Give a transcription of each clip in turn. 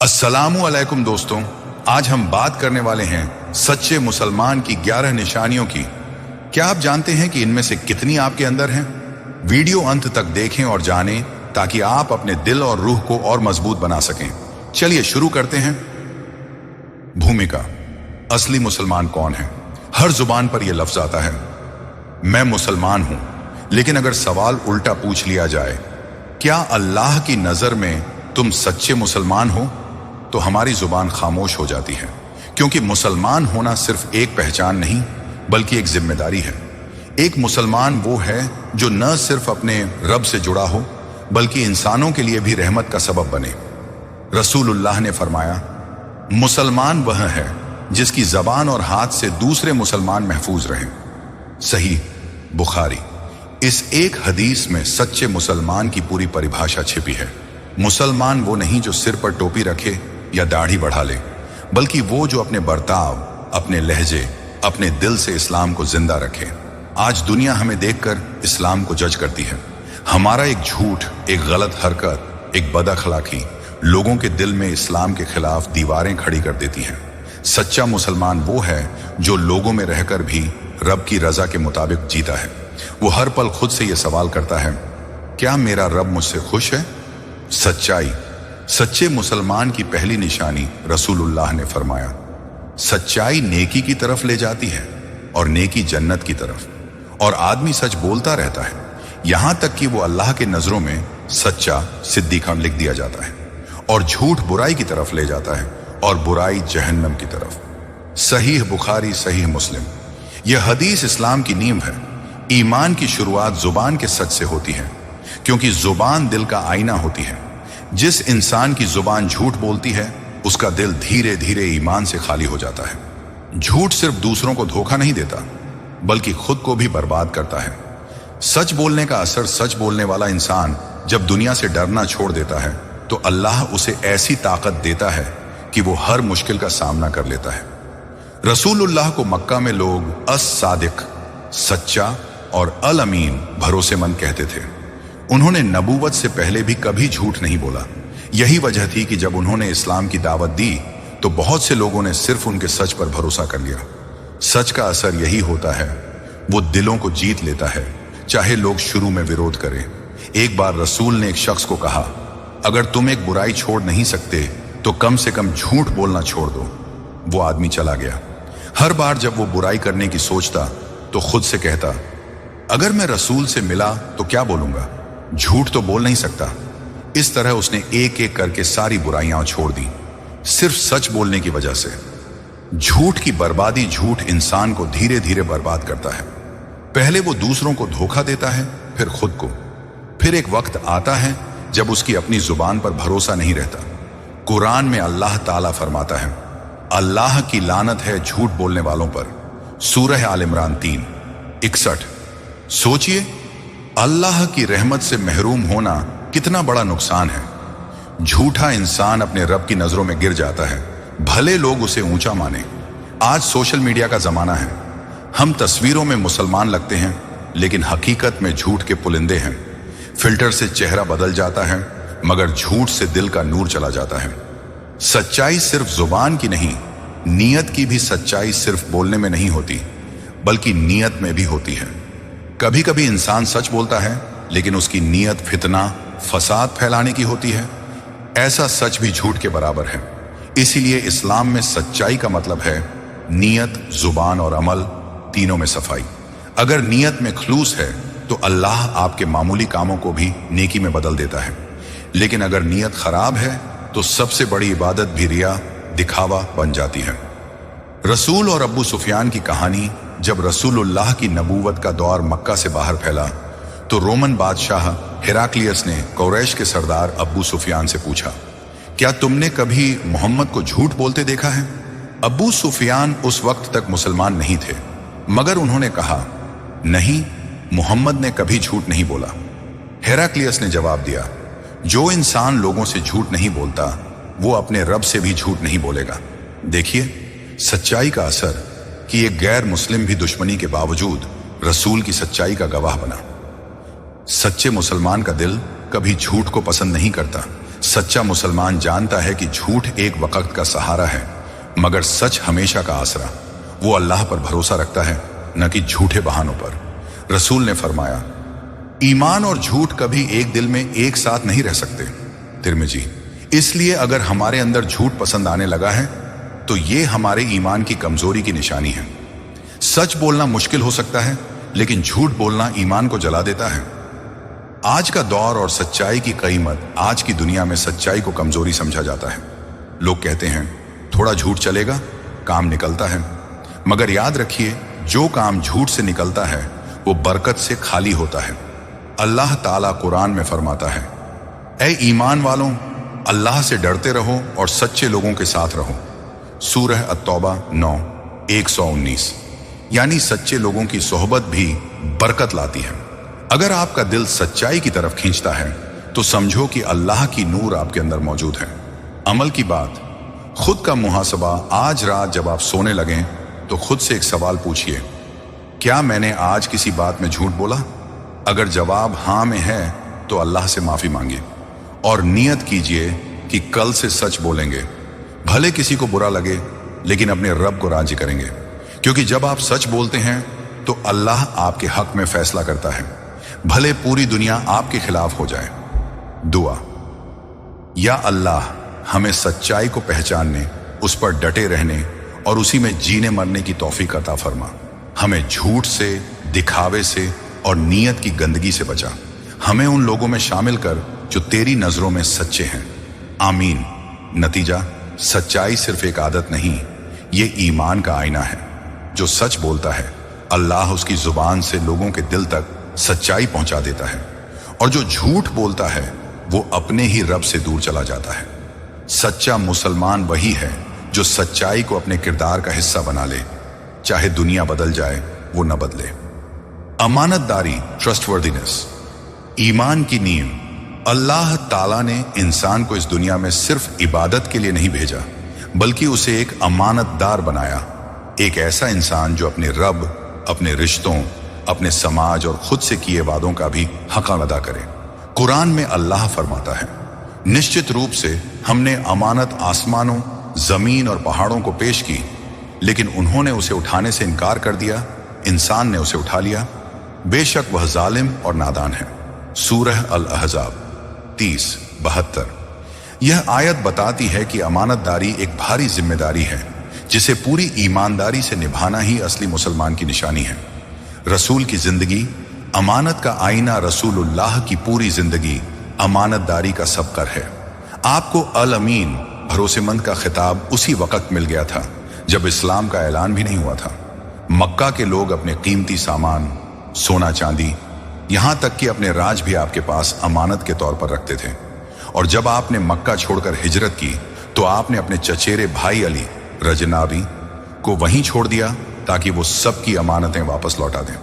अस्सलामु अलैकुम दोस्तों, आज हम बात करने वाले हैं सच्चे मुसलमान की 11 निशानियों की। क्या आप जानते हैं कि इनमें से कितनी आपके अंदर हैं? वीडियो अंत तक देखें और जानें ताकि आप अपने दिल और रूह को और मजबूत बना सकें। चलिए शुरू करते हैं। भूमिका। असली मुसलमान कौन है? हर जुबान पर यह लफ्ज आता है, मैं मुसलमान हूं। लेकिन अगर सवाल उल्टा पूछ लिया जाए, क्या अल्लाह की नजर में तुम सच्चे मुसलमान हो, तो हमारी जुबान खामोश हो जाती है। क्योंकि मुसलमान होना सिर्फ एक पहचान नहीं बल्कि एक जिम्मेदारी है। एक मुसलमान वो है जो न सिर्फ अपने रब से जुड़ा हो बल्कि इंसानों के लिए भी रहमत का सबब बने। रसूलुल्लाह ने फरमाया, मुसलमान वह है जिसकी जबान और हाथ से दूसरे मुसलमान महफूज रहें। सही बुखारी। इस एक हदीस में सच्चे मुसलमान की पूरी परिभाषा छिपी है। मुसलमान वो नहीं जो सिर पर टोपी रखे या दाढ़ी बढ़ा ले, बल्कि वो जो अपने बर्ताव, अपने लहजे, अपने दिल से इस्लाम को जिंदा रखे। आज दुनिया हमें देखकर इस्लाम को जज करती है। हमारा एक झूठ, एक गलत हरकत, एक बदअखलाकी लोगों के दिल में इस्लाम के खिलाफ दीवारें खड़ी कर देती हैं। सच्चा मुसलमान वो है जो लोगों में रहकर भी रब की रजा के मुताबिक जीता है। वो हर पल खुद से ये सवाल करता है, क्या मेरा रब मुझसे खुश है? सच्चाई। सच्चे मुसलमान की पहली निशानी रसूलुल्लाह ने फरमाया, सच्चाई नेकी की तरफ ले जाती है और नेकी जन्नत की तरफ। और आदमी सच बोलता रहता है, यहां तक कि वो अल्लाह के नजरों में सच्चा सिद्दीक़ लिख दिया जाता है। और झूठ बुराई की तरफ ले जाता है और बुराई जहन्नम की तरफ। सहीह बुखारी, सहीह मुस्लिम। यह हदीस इस्लाम की नींव है। ईमान की शुरुआत जुबान के सच से होती है, क्योंकि जुबान दिल का आईना होती है। जिस इंसान की जुबान झूठ बोलती है, उसका दिल धीरे धीरे ईमान से खाली हो जाता है। झूठ सिर्फ दूसरों को धोखा नहीं देता बल्कि खुद को भी बर्बाद करता है। सच बोलने का असर, सच बोलने वाला इंसान जब दुनिया से डरना छोड़ देता है तो अल्लाह उसे ऐसी ताकत देता है कि वो हर मुश्किल का सामना कर लेता है। रसूलुल्लाह को मक्का में लोग अस-सादिक, सच्चा, और अल-अमीन, भरोसेमंद कहते थे। उन्होंने नबूवत से पहले भी कभी झूठ नहीं बोला। यही वजह थी कि जब उन्होंने इस्लाम की दावत दी तो बहुत से लोगों ने सिर्फ उनके सच पर भरोसा कर लिया। सच का असर यही होता है, वो दिलों को जीत लेता है, चाहे लोग शुरू में विरोध करें। एक बार रसूल ने एक शख्स को कहा, अगर तुम एक बुराई छोड़ नहीं सकते तो कम से कम झूठ बोलना छोड़ दो। वो आदमी चला गया। हर बार जब वो बुराई करने की सोचता तो खुद से कहता, अगर मैं रसूल से मिला तो क्या बोलूंगा? झूठ तो बोल नहीं सकता। इस तरह उसने एक एक करके सारी बुराइयां छोड़ दी, सिर्फ सच बोलने की वजह से। झूठ की बर्बादी, झूठ इंसान को धीरे धीरे बर्बाद करता है। पहले वो दूसरों को धोखा देता है, फिर खुद को। फिर एक वक्त आता है जब उसकी अपनी जुबान पर भरोसा नहीं रहता। कुरान में अल्लाह ताला फरमाता है, अल्लाह की लानत है झूठ बोलने वालों पर। सूरह आल इमरान 3:61। सोचिए, अल्लाह की रहमत से महरूम होना कितना बड़ा नुकसान है। झूठा इंसान अपने रब की नजरों में गिर जाता है, भले लोग उसे ऊंचा माने। आज सोशल मीडिया का जमाना है। हम तस्वीरों में मुसलमान लगते हैं लेकिन हकीकत में झूठ के पुलिंदे हैं। फिल्टर से चेहरा बदल जाता है मगर झूठ से दिल का नूर चला जाता है। सच्चाई सिर्फ जुबान की नहीं, नीयत की भी सच्चाई सिर्फ बोलने में नहीं होती बल्कि नीयत में भी होती है। कभी कभी इंसान सच बोलता है लेकिन उसकी नीयत फितना, फसाद फैलाने की होती है। ऐसा सच भी झूठ के बराबर है। इसीलिए इस्लाम में सच्चाई का मतलब है नीयत, जुबान और अमल तीनों में सफाई। अगर नीयत में खलूस है तो अल्लाह आपके मामूली कामों को भी नेकी में बदल देता है। लेकिन अगर नीयत खराब है तो सबसे बड़ी इबादत भी रिया, दिखावा बन जाती है। रसूल और अब्बू सुफियान की कहानी। जब रसूलुल्लाह की नबूवत का दौर मक्का से बाहर फैला तो रोमन बादशाह हेराक्लियस ने कुरैश के सरदार अब्बू सुफियान से पूछा, क्या तुमने कभी मोहम्मद को झूठ बोलते देखा है? अब्बू सुफियान उस वक्त तक मुसलमान नहीं थे, मगर उन्होंने कहा, नहीं, मोहम्मद ने कभी झूठ नहीं बोला। हेराक्लियस ने जवाब दिया, जो इंसान लोगों से झूठ नहीं बोलता वो अपने रब से भी झूठ नहीं बोलेगा। देखिए सच्चाई का असर कि एक गैर मुस्लिम भी दुश्मनी के बावजूद रसूल की सच्चाई का गवाह बना। सच्चे मुसलमान का दिल कभी झूठ को पसंद नहीं करता। सच्चा मुसलमान जानता है कि झूठ एक वक्त का सहारा है, मगर सच हमेशा का आसरा। वो अल्लाह पर भरोसा रखता है, न कि झूठे बहानों पर। रसूल ने फरमाया, ईमान और झूठ कभी एक दिल में एक साथ नहीं रह सकते। तिरमिजी। इसलिए अगर हमारे अंदर झूठ पसंद आने लगा है तो ये हमारे ईमान की कमजोरी की निशानी है। सच बोलना मुश्किल हो सकता है, लेकिन झूठ बोलना ईमान को जला देता है। आज का दौर और सच्चाई की कीमत, आज की दुनिया में सच्चाई को कमजोरी समझा जाता है। लोग कहते हैं थोड़ा झूठ चलेगा, काम निकलता है। मगर याद रखिए, जो काम झूठ से निकलता है वो बरकत से खाली होता है। अल्लाह ताला कुरान में फरमाता है, ऐ ईमान वालों, अल्लाह से डरते रहो और सच्चे लोगों के साथ रहो। सूरह अत-तौबा 9:119। यानी सच्चे लोगों की सोहबत भी बरकत लाती है। अगर आपका दिल सच्चाई की तरफ खींचता है तो समझो कि अल्लाह की नूर आपके अंदर मौजूद है। अमल की बात, खुद का मुहासबा। आज रात जब आप सोने लगें तो खुद से एक सवाल पूछिए, क्या मैंने आज किसी बात में झूठ बोला? अगर जवाब हाँ में है तो अल्लाह से माफी मांगिए और नियत कीजिए कि कल से सच बोलेंगे। भले किसी को बुरा लगे, लेकिन अपने रब को राजी करेंगे, क्योंकि जब आप सच बोलते हैं तो अल्लाह आपके हक में फैसला करता है, भले पूरी दुनिया आपके खिलाफ हो जाए। दुआ, या अल्लाह, हमें सच्चाई को पहचानने, उस पर डटे रहने और उसी में जीने मरने की तौफीक अता फरमा। हमें झूठ से, दिखावे से और नियत की गंदगी से बचा। हमें उन लोगों में शामिल कर जो तेरी नजरों में सच्चे हैं। आमीन। नतीजा, सच्चाई सिर्फ एक आदत नहीं, ये ईमान का आईना है। जो सच बोलता है, अल्लाह उसकी जुबान से लोगों के दिल तक सच्चाई पहुंचा देता है, और जो झूठ बोलता है वो अपने ही रब से दूर चला जाता है। सच्चा मुसलमान वही है जो सच्चाई को अपने किरदार का हिस्सा बना ले, चाहे दुनिया बदल जाए वो न बदले। अमानतदारी, ट्रस्टवर्दीनेस, ईमान की नींव। अल्लाह ताला ने इंसान को इस दुनिया में सिर्फ इबादत के लिए नहीं भेजा, बल्कि उसे एक अमानतदार बनाया। एक ऐसा इंसान जो अपने रब, अपने रिश्तों, अपने समाज और खुद से किए वादों का भी हक अदा करे। कुरान में अल्लाह फरमाता है, निश्चित रूप से हमने अमानत आसमानों, जमीन और पहाड़ों को पेश की, लेकिन उन्होंने उसे उठाने से इनकार कर दिया। इंसान ने उसे उठा लिया, बेशक वह जालिम और नादान है। सूरह अल-अहज़ाब 30-72। यह आयत बताती है कि अमानतदारी एक भारी जिम्मेदारी है, जिसे पूरी ईमानदारी से निभाना ही असली मुसलमान की निशानी है। रसूल की जिंदगी, अमानत का आईना। रसूलुल्लाह की पूरी जिंदगी अमानतदारी का सबकर है। आपको अल अमीन, भरोसेमंद का खिताब उसी वक्त मिल गया था जब इस्लाम का ऐलान भी नहीं हुआ था। मक्का के लोग अपने कीमती सामान, सोना चांदी, यहां तक कि अपने राज भी आपके पास अमानत के तौर पर रखते थे। और जब आपने मक्का छोड़कर हिजरत की तो आपने अपने चचेरे भाई अली रजनाबी को वहीं छोड़ दिया ताकि वो सबकी अमानतें वापस लौटा दें।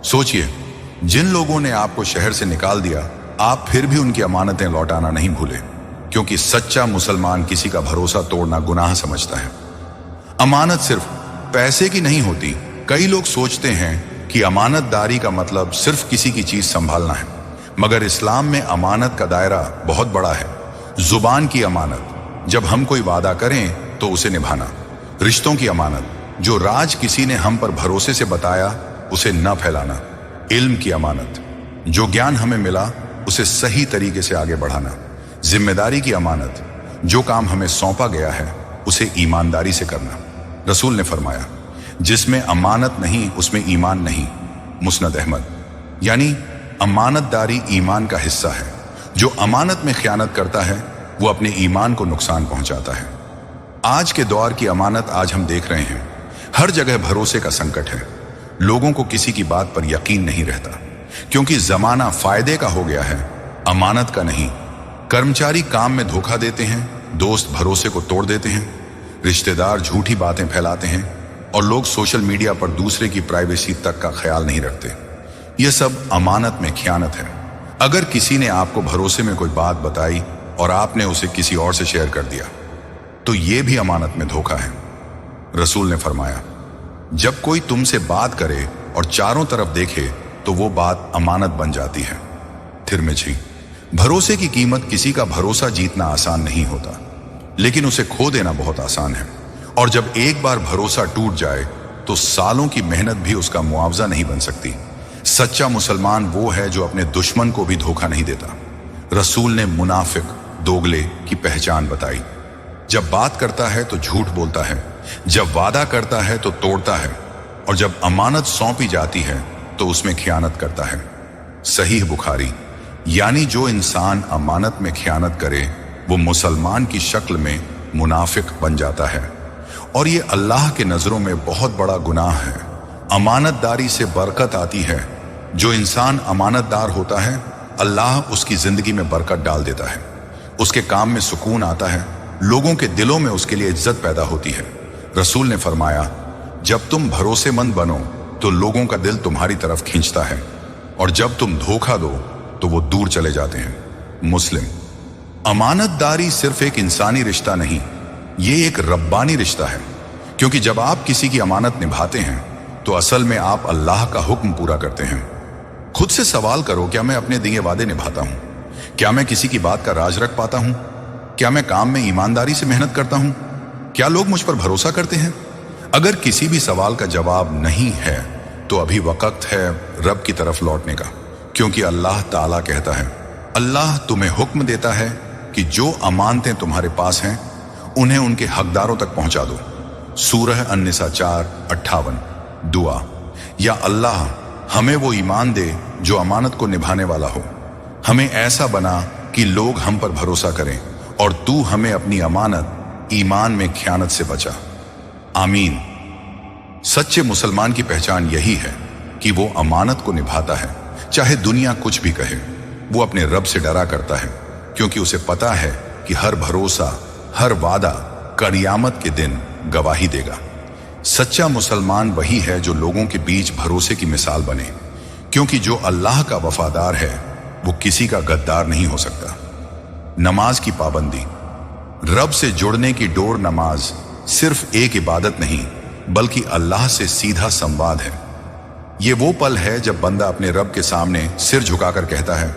सोचिए, जिन लोगों ने आपको शहर से निकाल दिया, आप फिर भी उनकी अमानतें लौटाना नहीं भूले, क्योंकि सच्चा मुसलमान किसी का भरोसा तोड़ना गुनाह समझता है। अमानत सिर्फ पैसे की नहीं होती। कई लोग सोचते हैं कि अमानतदारी का मतलब सिर्फ किसी की चीज संभालना है, मगर इस्लाम में अमानत का दायरा बहुत बड़ा है। जुबान की अमानत, जब हम कोई वादा करें तो उसे निभाना। रिश्तों की अमानत, जो राज किसी ने हम पर भरोसे से बताया उसे न फैलाना। इल्म की अमानत, जो ज्ञान हमें मिला उसे सही तरीके से आगे बढ़ाना। जिम्मेदारी की अमानत, जो काम हमें सौंपा गया है उसे ईमानदारी से करना। रसूल ने फरमाया, जिसमें अमानत नहीं उसमें ईमान नहीं। मुस्नद अहमद। यानी अमानतदारी ईमान का हिस्सा है। जो अमानत में खयानत करता है वो अपने ईमान को नुकसान पहुंचाता है। आज के दौर की अमानत आज हम देख रहे हैं। हर जगह भरोसे का संकट है। लोगों को किसी की बात पर यकीन नहीं रहता, क्योंकि जमाना फायदे का हो गया है, अमानत का नहीं। कर्मचारी काम में धोखा देते हैं, दोस्त भरोसे को तोड़ देते हैं, रिश्तेदार झूठी बातें फैलाते हैं, और लोग सोशल मीडिया पर दूसरे की प्राइवेसी तक का ख्याल नहीं रखते। यह सब अमानत में खयानत है। अगर किसी ने आपको भरोसे में कोई बात बताई और आपने उसे किसी और से शेयर कर दिया तो यह भी अमानत में धोखा है। रसूल ने फरमाया, जब कोई तुमसे बात करे और चारों तरफ देखे तो वो बात अमानत बन जाती है। तिरमिजी। भरोसे की कीमत किसी का भरोसा जीतना आसान नहीं होता, लेकिन उसे खो देना बहुत आसान है। और जब एक बार भरोसा टूट जाए तो सालों की मेहनत भी उसका मुआवजा नहीं बन सकती। सच्चा मुसलमान वो है जो अपने दुश्मन को भी धोखा नहीं देता। रसूल ने मुनाफिक, दोगले की पहचान बताई। जब बात करता है तो झूठ बोलता है, जब वादा करता है तो तोड़ता है, और जब अमानत सौंपी जाती है तो उसमें खियानत करता है। सहीह बुखारी। यानी जो इंसान अमानत में खियानत करे वो मुसलमान की शक्ल में मुनाफिक बन जाता है, और ये अल्लाह के नजरों में बहुत बड़ा गुनाह है। अमानतदारी से बरकत आती है। जो इंसान अमानतदार होता है अल्लाह उसकी जिंदगी में बरकत डाल देता है, उसके काम में सुकून आता है, लोगों के दिलों में उसके लिए इज्जत पैदा होती है। रसूल ने फरमाया, जब तुम भरोसेमंद बनो तो लोगों का दिल तुम्हारी तरफ खींचता है, और जब तुम धोखा दो तो वो दूर चले जाते हैं। मुस्लिम। अमानतदारी सिर्फ एक इंसानी रिश्ता नहीं, ये एक रब्बानी रिश्ता है, क्योंकि जब आप किसी की अमानत निभाते हैं तो असल में आप अल्लाह का हुक्म पूरा करते हैं। खुद से सवाल करो, क्या मैं अपने दिए वादे निभाता हूं? क्या मैं किसी की बात का राज रख पाता हूं? क्या मैं काम में ईमानदारी से मेहनत करता हूं? क्या लोग मुझ पर भरोसा करते हैं? अगर किसी भी सवाल का जवाब नहीं है तो अभी वक्त है रब की तरफ लौटने का, क्योंकि अल्लाह ताला कहता है, अल्लाह तुम्हें हुक्म देता है कि जो अमानतें तुम्हारे पास हैं उन्हें उनके हकदारों तक पहुंचा दो। सूरह अन्निसा 4:58। दुआ। या अल्लाह, हमें वो ईमान दे जो अमानत को निभाने वाला हो। हमें ऐसा बना कि लोग हम पर भरोसा करें, और तू हमें अपनी अमानत ईमान में खयानत से बचा। आमीन। सच्चे मुसलमान की पहचान यही है कि वो अमानत को निभाता है, चाहे दुनिया कुछ भी कहे। वो अपने रब से डरा करता है, क्योंकि उसे पता है कि हर भरोसा, हर वादा क़यामत के दिन गवाही देगा। सच्चा मुसलमान वही है जो लोगों के बीच भरोसे की मिसाल बने, क्योंकि जो अल्लाह का वफादार है वो किसी का गद्दार नहीं हो सकता। नमाज की पाबंदी। रब से जुड़ने की डोर नमाज सिर्फ एक इबादत नहीं, बल्कि अल्लाह से सीधा संवाद है। ये वो पल है जब बंदा अपने रब के सामने सिर झुकाकर कहता है,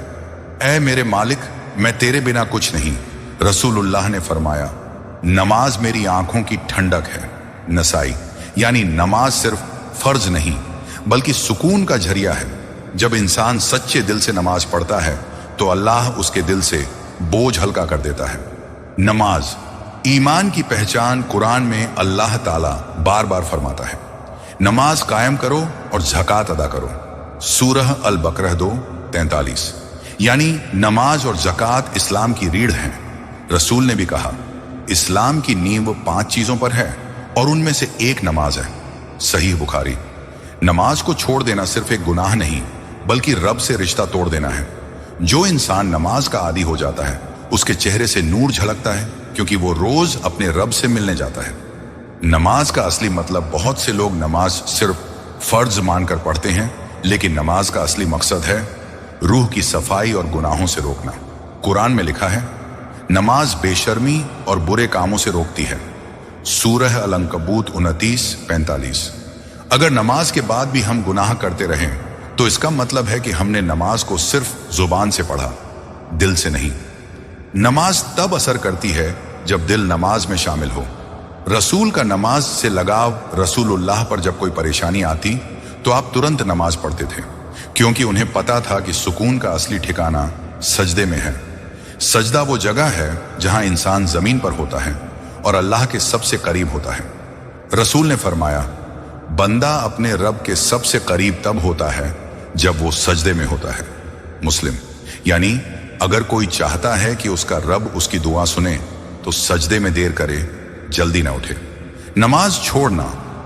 ऐ मेरे मालिक, मैं तेरे बिना कुछ नहीं। रसूलुल्लाह ने फरमाया, नमाज मेरी आंखों की ठंडक है। नसाई। यानी नमाज सिर्फ फर्ज नहीं बल्कि सुकून का जरिया है। जब इंसान सच्चे दिल से नमाज पढ़ता है तो अल्लाह उसके दिल से बोझ हल्का कर देता है। नमाज। ईमान की पहचान कुरान में अल्लाह ताला बार बार फरमाता है, नमाज कायम करो और ज़कात अदा करो। सूरह अल बकरह 2:43। यानी नमाज और ज़कात इस्लाम की रीढ़ हैं। रसूल ने भी कहा, इस्लाम की नींव 5 चीजों पर है और उनमें से एक नमाज है। सहीह बुखारी। नमाज को छोड़ देना सिर्फ एक गुनाह नहीं बल्कि रब से रिश्ता तोड़ देना है। जो इंसान नमाज का आदी हो जाता है उसके चेहरे से नूर झलकता है, क्योंकि वो रोज अपने रब से मिलने जाता है। नमाज का असली मतलब, बहुत से लोग नमाज सिर्फ फर्ज मानकर पढ़ते हैं, लेकिन नमाज का असली मकसद है रूह की सफाई और गुनाहों से रोकना। कुरान में लिखा है, नमाज बेशर्मी और बुरे कामों से रोकती है। सूरह अल-अंकबूत 29:45। अगर नमाज के बाद भी हम गुनाह करते रहें तो इसका मतलब है कि हमने नमाज को सिर्फ जुबान से पढ़ा, दिल से नहीं। नमाज तब असर करती है जब दिल नमाज में शामिल हो। रसूल का नमाज से लगाव। रसूलुल्लाह पर जब कोई परेशानी आती तो आप तुरंत नमाज पढ़ते थे, क्योंकि उन्हें पता था कि सुकून का असली ठिकाना सजदे में है। सजदा वो जगह है जहां इंसान जमीन पर होता है और अल्लाह के सबसे करीब होता है। रसूल ने फरमाया, बंदा अपने रब के सबसे करीब तब होता है जब वो सजदे में होता है। मुस्लिम। यानी अगर कोई चाहता है कि उसका रब उसकी दुआ सुने तो सजदे में देर करे, जल्दी ना उठे। नमाज छोड़ना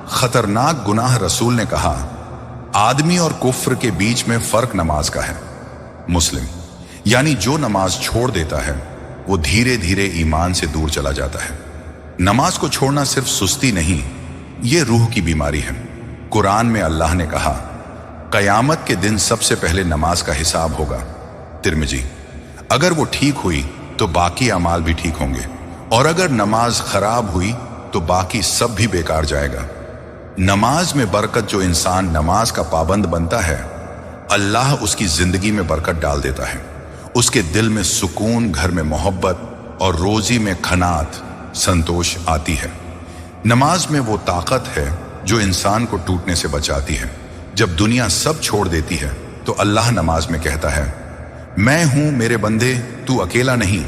खतरनाक गुनाह। रसूल ने कहा, आदमी और कुफ्र के बीच में फर्क नमाज का है। मुस्लिम। यानी जो नमाज छोड़ देता है वो धीरे धीरे ईमान से दूर चला जाता है। नमाज को छोड़ना सिर्फ सुस्ती नहीं, ये रूह की बीमारी है। कुरान में अल्लाह ने कहा, कयामत के दिन सबसे पहले नमाज का हिसाब होगा। तिरमिजी। अगर वो ठीक हुई तो बाकी अमाल भी ठीक होंगे, और अगर नमाज खराब हुई तो बाकी सब भी बेकार जाएगा। नमाज में बरकत। जो इंसान नमाज का पाबंद बनता है अल्लाह उसकी जिंदगी में बरकत डाल देता है, उसके दिल में सुकून, घर में मोहब्बत और रोजी में खनात, संतोष आती है। नमाज में वो ताकत है जो इंसान को टूटने से बचाती है। जब दुनिया सब छोड़ देती है तो अल्लाह नमाज में कहता है, मैं हूं मेरे बंदे, तू अकेला नहीं।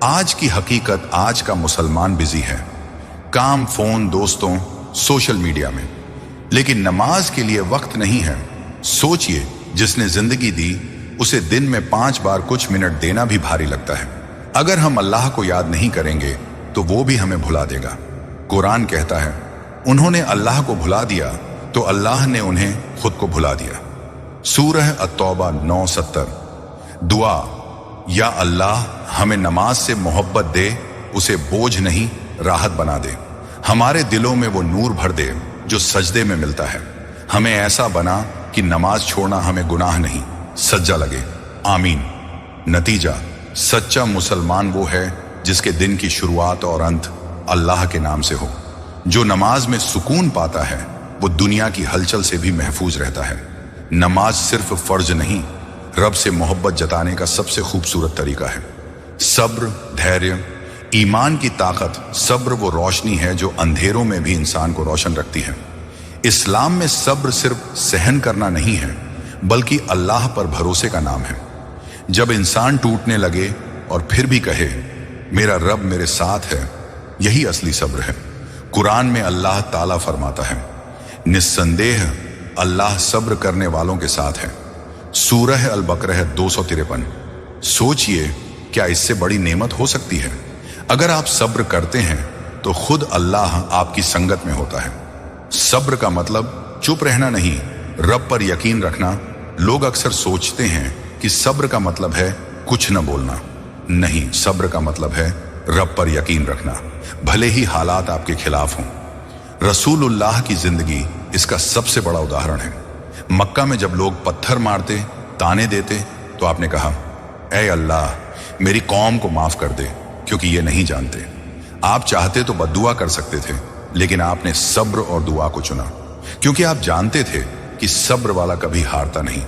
आज की हकीकत, आज का मुसलमान बिजी है काम, फोन, दोस्तों, सोशल मीडिया में, लेकिन नमाज के लिए वक्त नहीं है। सोचिए, जिसने जिंदगी दी उसे दिन में 5 बार कुछ मिनट देना भी भारी लगता है। अगर हम अल्लाह को याद नहीं करेंगे तो वो भी हमें भुला देगा। कुरान कहता है, उन्होंने अल्लाह को भुला दिया तो अल्लाह ने उन्हें खुद को भुला दिया। सूरह अत-तौबा 9:70। दुआ, या अल्लाह हमें नमाज से मोहब्बत दे, उसे बोझ नहीं राहत बना दे। हमारे दिलों में वो नूर भर दे जो सजदे में मिलता है। हमें ऐसा बना कि नमाज छोड़ना हमें गुनाह नहीं, सज्जा लगे। आमीन। नतीजा, सच्चा मुसलमान वो है जिसके दिन की शुरुआत और अंत अल्लाह के नाम से हो। जो नमाज में सुकून पाता है वो दुनिया की हलचल से भी महफूज रहता है। नमाज सिर्फ फर्ज नहीं, रब से मोहब्बत जताने का सबसे खूबसूरत तरीका है। सब्र, धैर्य, ईमान की ताकत। सब्र वो रोशनी है जो अंधेरों में भी इंसान को रोशन रखती है। इस्लाम में सब्र सिर्फ सहन करना नहीं है, बल्कि अल्लाह पर भरोसे का नाम है। जब इंसान टूटने लगे और फिर भी कहे, मेरा रब मेरे साथ है, यही असली सब्र है। कुरान में अल्लाह ताला फरमाता है, निस्संदेह अल्लाह सब्र करने वालों के साथ है। सूरह अल-बकरह 253। सोचिए, क्या इससे बड़ी नेमत हो सकती है? अगर आप सब्र करते हैं तो खुद अल्लाह आपकी संगत में होता है। सब्र का मतलब चुप रहना नहीं, रब पर यकीन रखना। लोग अक्सर सोचते हैं कि सब्र का मतलब है कुछ न बोलना। नहीं, सब्र का मतलब है रब पर यकीन रखना, भले ही हालात आपके खिलाफ हों। रसूलुल्लाह की जिंदगी इसका सबसे बड़ा उदाहरण है। मक्का में जब लोग पत्थर मारते, ताने देते, तो आपने कहा, ऐ अल्लाह मेरी कौम को माफ कर दे, क्योंकि ये नहीं जानते। आप चाहते तो बद्दुआ कर सकते थे, लेकिन आपने सब्र और दुआ को चुना, क्योंकि आप जानते थे कि सब्र वाला कभी हारता नहीं।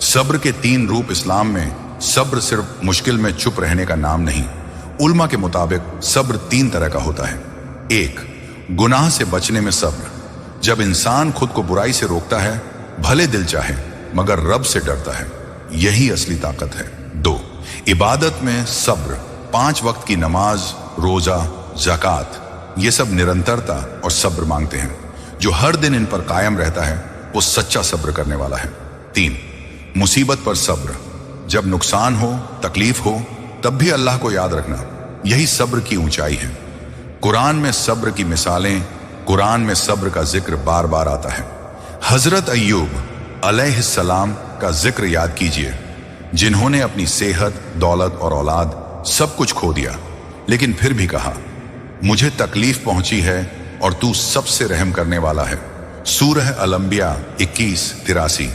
सब्र के 3 रूप इस्लाम में। सब्र सिर्फ मुश्किल में चुप रहने का नाम नहीं। उल्मा के मुताबिक सब्र 3 तरह का होता है। 1, गुनाह से बचने में सब्र। जब इंसान खुद को बुराई से रोकता है, भले दिल चाहे मगर रब से डरता है, यही असली ताकत है। 2, इबादत में सब्र। 5 वक्त की नमाज, रोजा, ज़कात, ये सब निरंतरता और सब्र मांगते हैं। जो हर दिन इन पर कायम रहता है वो सच्चा सब्र करने वाला है। 3, मुसीबत पर सब्र। जब नुकसान हो, तकलीफ हो, तब भी अल्लाह को याद रखना, यही सब्र की ऊंचाई है। कुरान में सब्र की मिसालें, कुरान में सब्र का जिक्र बार बार आता है। हजरत अय्यूब अलैहिस्सलाम का जिक्र याद कीजिए, जिन्होंने अपनी सेहत, दौलत और औलाद सब कुछ खो दिया, लेकिन फिर भी कहा, मुझे तकलीफ पहुंची है और तू सबसे रहम करने वाला है। सूरह अल-अंबिया 21:83।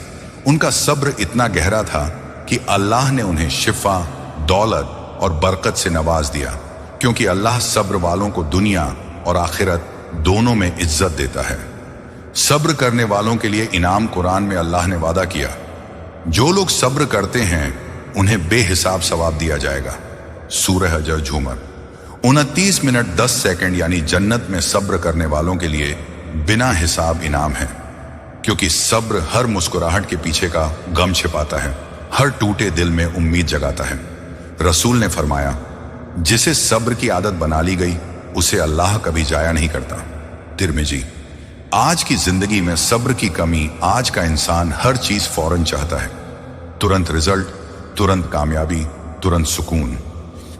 उनका सब्र इतना गहरा था कि अल्लाह ने उन्हें शिफा, दौलत और बरकत से नवाज दिया, क्योंकि अल्लाह सब्र वालों को दुनिया और आखिरत दोनों में इज्जत देता है। सब्र करने वालों के लिए इनाम कुरान में अल्लाह ने वादा किया, जो लोग सब्र करते हैं उन्हें बेहिसाब सवाब दिया जाएगा। सूरह झूमर 29 मिनट 10 सेकंड, यानी जन्नत में सब्र करने वालों के लिए बिना हिसाब इनाम है, क्योंकि सब्र हर मुस्कुराहट के पीछे का गम छिपाता है, हर टूटे दिल में उम्मीद जगाता है। रसूल ने फरमाया, जिसे सब्र की आदत बना ली गई उसे अल्लाह कभी जाया नहीं करता। तिरमिजी। आज की जिंदगी में सब्र की कमी। आज का इंसान हर चीज फौरन चाहता है, तुरंत रिजल्ट, तुरंत कामयाबी, तुरंत सुकून।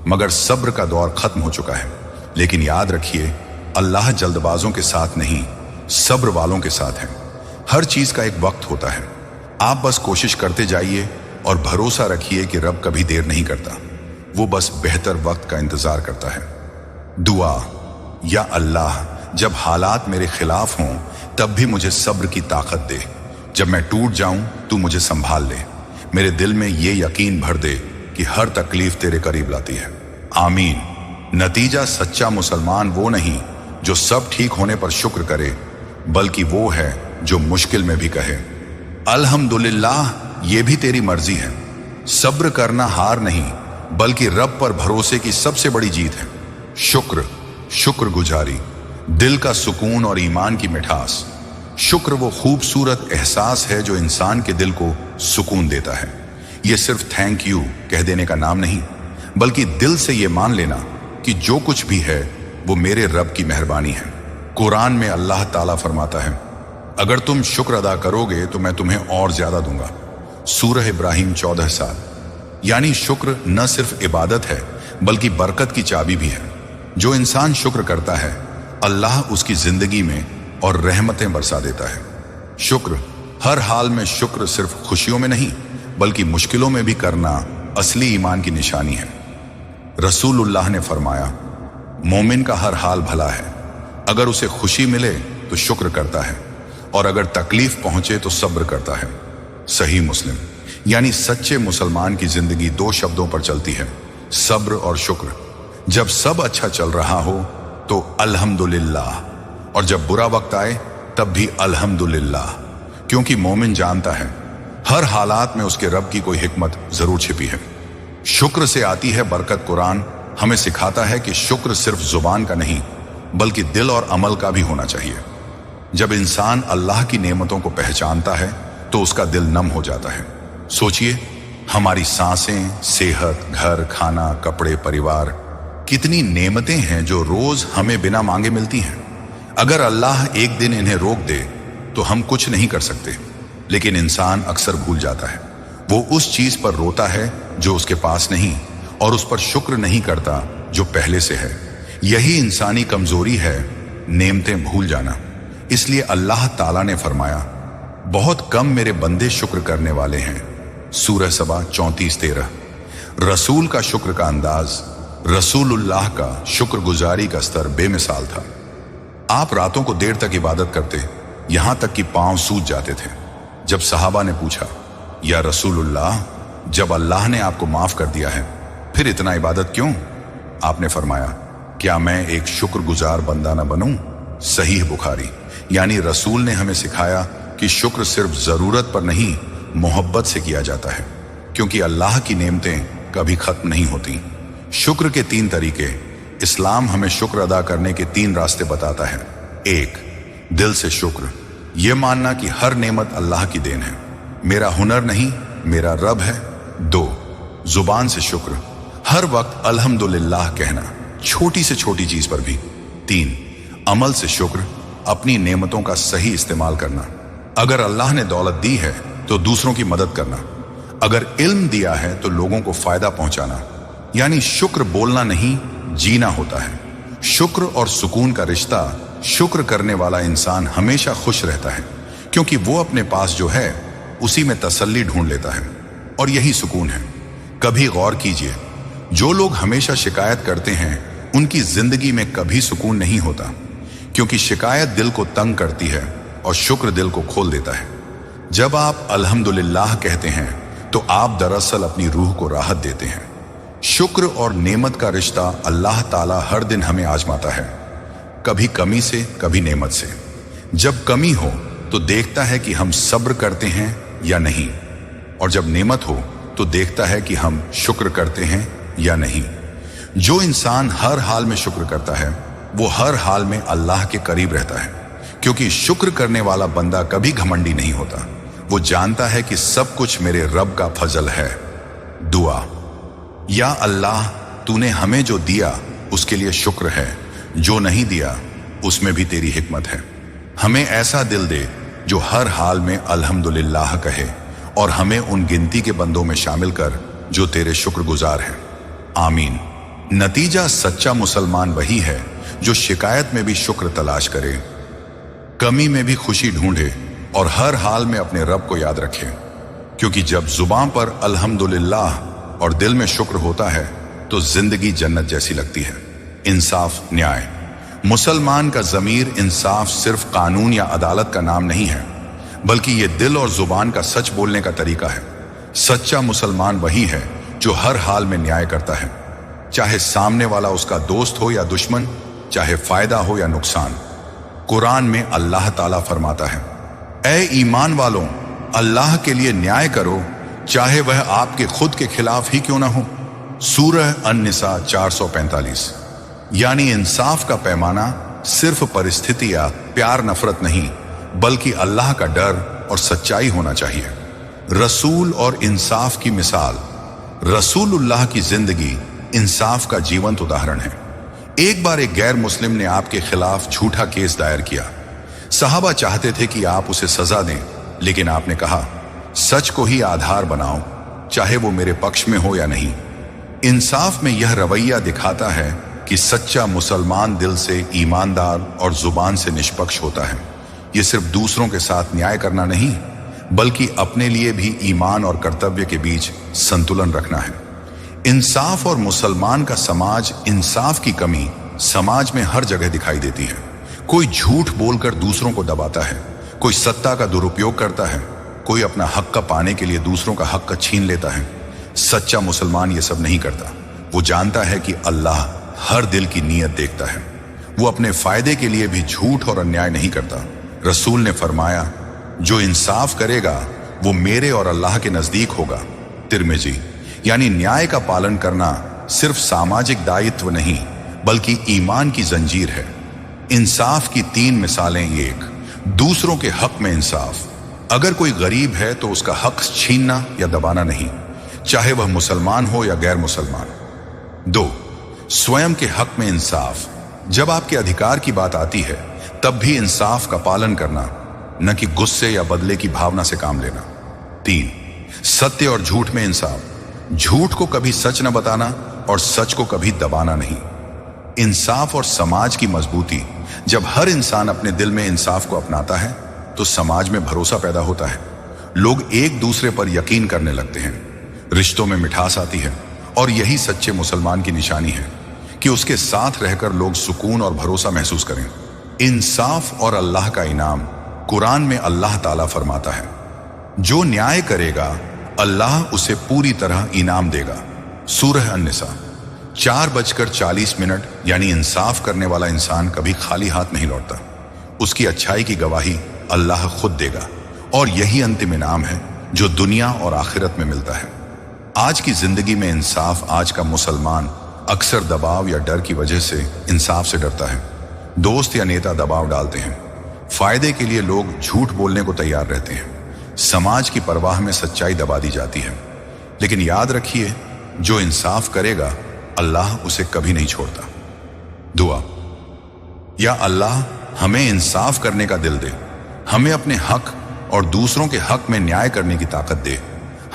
मगर सब्र का दौर खत्म हो चुका है। लेकिन याद रखिए, अल्लाह जल्दबाजों के साथ नहीं, सब्र वालों के साथ है। हर चीज का एक वक्त होता है। आप बस कोशिश करते जाइए और भरोसा रखिए कि रब कभी देर नहीं करता, वो बस बेहतर वक्त का इंतजार करता है। दुआ, या अल्लाह जब हालात मेरे खिलाफ हों तब भी मुझे सब्र की ताकत दे। जब मैं टूट जाऊं तू मुझे संभाल ले। मेरे दिल में ये यकीन भर दे कि हर तकलीफ तेरे करीब लाती है। आमीन। नतीजा, सच्चा मुसलमान वो नहीं जो सब ठीक होने पर शुक्र करे, बल्कि वो है जो मुश्किल में भी कहे, अल्हम्दुलिल्लाह, ये भी तेरी मर्जी है। सब्र करना हार नहीं बल्कि रब पर भरोसे की सबसे बड़ी जीत है। शुक्र गुजारी, दिल का सुकून और ईमान की मिठास। शुक्र वो खूबसूरत एहसास है जो इंसान के दिल को सुकून देता है। ये सिर्फ थैंक यू कह देने का नाम नहीं, बल्कि दिल से ये मान लेना कि जो कुछ भी है वो मेरे रब की मेहरबानी है। कुरान में अल्लाह ताला फरमाता है, अगर तुम शुक्र अदा करोगे तो मैं तुम्हें और ज्यादा दूंगा। सूरह इब्राहिम 14:7। यानी शुक्र न सिर्फ इबादत है बल्कि बरकत की चाबी भी है। जो इंसान शुक्र करता है अल्लाह उसकी जिंदगी में और रहमतें बरसा देता है। शुक्र हर हाल में, शुक्र सिर्फ खुशियों में नहीं बल्कि मुश्किलों में भी करना असली ईमान की निशानी है। रसूलुल्लाह ने फरमाया, मोमिन का हर हाल भला है। अगर उसे खुशी मिले तो शुक्र करता है और अगर तकलीफ पहुंचे तो सब्र करता है। सही मुस्लिम। यानी सच्चे मुसलमान की जिंदगी दो शब्दों पर चलती है, सब्र और शुक्र। जब सब अच्छा चल रहा हो तो अल्हम्दुलिल्लाह, और जब बुरा वक्त आए तब भी अल्हम्दुलिल्लाह, क्योंकि मोमिन जानता है हर हालात में उसके रब की कोई हिकमत जरूर छिपी है। शुक्र से आती है बरकत। कुरान हमें सिखाता है कि शुक्र सिर्फ जुबान का नहीं बल्कि दिल और अमल का भी होना चाहिए। जब इंसान अल्लाह की नेमतों को पहचानता है तो उसका दिल नम हो जाता है। सोचिए, हमारी सांसें, सेहत, घर, खाना, कपड़े, परिवार, कितनी नेमतें हैं जो रोज हमें बिना मांगे मिलती हैं। अगर अल्लाह एक दिन इन्हें रोक दे तो हम कुछ नहीं कर सकते। लेकिन इंसान अक्सर भूल जाता है। वो उस चीज पर रोता है जो उसके पास नहीं और उस पर शुक्र नहीं करता जो पहले से है। यही इंसानी कमजोरी है, नेमतें भूल जाना। इसलिए अल्लाह ताला ने फरमाया, बहुत कम मेरे बंदे शुक्र करने वाले हैं। सूरह सबा 34:13। रसूल का शुक्र का अंदाज, रसूलुल्लाह का शुक्रगुजारी का स्तर बेमिसाल था। आप रातों को देर तक इबादत करते, यहां तक कि पांव सूज जाते थे। जब सहाबा ने पूछा, या रसूलुल्लाह, जब अल्लाह ने आपको माफ कर दिया है फिर इतना इबादत क्यों? आपने फरमाया, क्या मैं एक शुक्रगुजार बंदा न बनूं? सही बुखारी। यानी रसूल ने हमें सिखाया कि शुक्र सिर्फ जरूरत पर नहीं, मोहब्बत से किया जाता है, क्योंकि अल्लाह की नेमतें कभी खत्म नहीं होती। शुक्र के 3 तरीके। इस्लाम हमें शुक्र अदा करने के 3 रास्ते बताता है। 1, दिल से शुक्र, यह मानना कि हर नेमत अल्लाह की देन है, मेरा हुनर नहीं, मेरा रब है। 2, जुबान से शुक्र, हर वक्त अल्हम्दुलिल्लाह कहना, छोटी से छोटी चीज पर भी। 3, अमल से शुक्र, अपनी नेमतों का सही इस्तेमाल करना। अगर अल्लाह ने दौलत दी है तो दूसरों की मदद करना, अगर इल्म दिया है तो लोगों को फायदा पहुंचाना। यानी शुक्र बोलना नहीं, जीना होता है। शुक्र और सुकून का रिश्ता, शुक्र करने वाला इंसान हमेशा खुश रहता है, क्योंकि वो अपने पास जो है उसी में तसल्ली ढूंढ लेता है, और यही सुकून है। कभी गौर कीजिए, जो लोग हमेशा शिकायत करते हैं उनकी जिंदगी में कभी सुकून नहीं होता, क्योंकि शिकायत दिल को तंग करती है और शुक्र दिल को खोल देता है। जब आप अल्हम्दुलिल्लाह कहते हैं तो आप दरअसल अपनी रूह को राहत देते हैं। शुक्र और नेमत का रिश्ता अल्लाह ताला हर दिन हमें आजमाता है, कभी कमी से, कभी नेमत से। जब कमी हो तो देखता है कि हम सब्र करते हैं या नहीं, और जब नेमत हो तो देखता है कि हम शुक्र करते हैं या नहीं। जो इंसान हर हाल में शुक्र करता है वो हर हाल में अल्लाह के करीब रहता है, क्योंकि शुक्र करने वाला बंदा कभी घमंडी नहीं होता। वो जानता है कि सब कुछ मेरे रब का फजल है। दुआ, या अल्लाह, तूने हमें जो दिया उसके लिए शुक्र है, जो नहीं दिया उसमें भी तेरी हिकमत है। हमें ऐसा दिल दे जो हर हाल में अल्हम्दुलिल्लाह कहे, और हमें उन गिनती के बंदों में शामिल कर जो तेरे शुक्रगुजार हैं। आमीन। नतीजा, सच्चा मुसलमान वही है जो शिकायत में भी शुक्र तलाश करे, कमी में भी खुशी ढूंढे और हर हाल में अपने रब को याद रखे। क्योंकि जब जुबान पर अल्हम्दुलिल्लाह और दिल में शुक्र होता है तो जिंदगी जन्नत जैसी लगती है। इंसाफ, न्याय। मुसलमान का ज़मीर इंसाफ सिर्फ कानून या अदालत का नाम नहीं है, बल्कि ये दिल और जुबान का सच बोलने का तरीका है। सच्चा मुसलमान वही है जो हर हाल में न्याय करता है, चाहे सामने वाला उसका दोस्त हो या दुश्मन, चाहे फायदा हो या नुकसान। कुरान में अल्लाह ताला फरमाता है, ऐ ईमान वालों, अल्लाह के लिए न्याय करो, चाहे वह आपके खुद के खिलाफ ही क्यों ना हो। सूरह अन-निसा 445। यानी इंसाफ का पैमाना सिर्फ परिस्थिति या प्यार नफरत नहीं, बल्कि अल्लाह का डर और सच्चाई होना चाहिए। रसूल और इंसाफ की मिसाल। रसूलुल्लाह की जिंदगी इंसाफ का जीवंत उदाहरण है। एक बार एक गैर मुस्लिम ने आपके खिलाफ झूठा केस दायर किया। सहाबा चाहते थे कि आप उसे सजा दें, लेकिन आपने कहा, सच को ही आधार बनाओ, चाहे वो मेरे पक्ष में हो या नहीं। इंसाफ में यह रवैया दिखाता है कि सच्चा मुसलमान दिल से ईमानदार और जुबान से निष्पक्ष होता है। ये सिर्फ दूसरों के साथ न्याय करना नहीं, बल्कि अपने लिए भी ईमान और कर्तव्य के बीच संतुलन रखना है। इंसाफ और मुसलमान का समाज। इंसाफ की कमी समाज में हर जगह दिखाई देती है। कोई झूठ बोलकर दूसरों को दबाता है, कोई सत्ता का दुरुपयोग करता है, कोई अपना हक का पाने के लिए दूसरों का हक का छीन लेता है। सच्चा मुसलमान ये सब नहीं करता। वो जानता है कि अल्लाह हर दिल की नीयत देखता है। वो अपने फायदे के लिए भी झूठ और अन्याय नहीं करता। रसूल ने फरमाया, जो इंसाफ करेगा वो मेरे और अल्लाह के नजदीक होगा। तिरमिजी। यानी न्याय का पालन करना सिर्फ सामाजिक दायित्व नहीं, बल्कि ईमान की जंजीर है। इंसाफ की 3 मिसालें। 1, दूसरों के हक में इंसाफ। अगर कोई गरीब है तो उसका हक छीनना या दबाना नहीं, चाहे वह मुसलमान हो या गैर मुसलमान। 2, स्वयं के हक में इंसाफ। जब आपके अधिकार की बात आती है तब भी इंसाफ का पालन करना, न कि गुस्से या बदले की भावना से काम लेना। 3, सत्य और झूठ में इंसाफ। झूठ को कभी सच न बताना और सच को कभी दबाना नहीं। इंसाफ और समाज की मजबूती। जब हर इंसान अपने दिल में इंसाफ को अपनाता है तो समाज में भरोसा पैदा होता है। लोग एक दूसरे पर यकीन करने लगते हैं, रिश्तों में मिठास आती है। और यही सच्चे मुसलमान की निशानी है कि उसके साथ रहकर लोग सुकून और भरोसा महसूस करें। इंसाफ और अल्लाह का इनाम। कुरान में अल्लाह ताला फरमाता है, जो न्याय करेगा अल्लाह उसे पूरी तरह इनाम देगा। सूरह अन-निसा 4:40। यानी इंसाफ करने वाला इंसान कभी खाली हाथ नहीं लौटता। उसकी अच्छाई की गवाही अल्लाह खुद देगा, और यही अंतिम इनाम है जो दुनिया और आखिरत में मिलता है। आज की जिंदगी में इंसाफ। आज का मुसलमान अक्सर दबाव या डर की वजह से इंसाफ से डरता है। दोस्त या नेता दबाव डालते हैं, फायदे के लिए लोग झूठ बोलने को तैयार रहते हैं। समाज की परवाह में सच्चाई दबा दी जाती है। लेकिन याद रखिए, जो इंसाफ करेगा अल्लाह उसे कभी नहीं छोड़ता। दुआ। या अल्लाह हमें इंसाफ करने का दिल दे, हमें अपने हक और दूसरों के हक में न्याय करने की ताकत दे,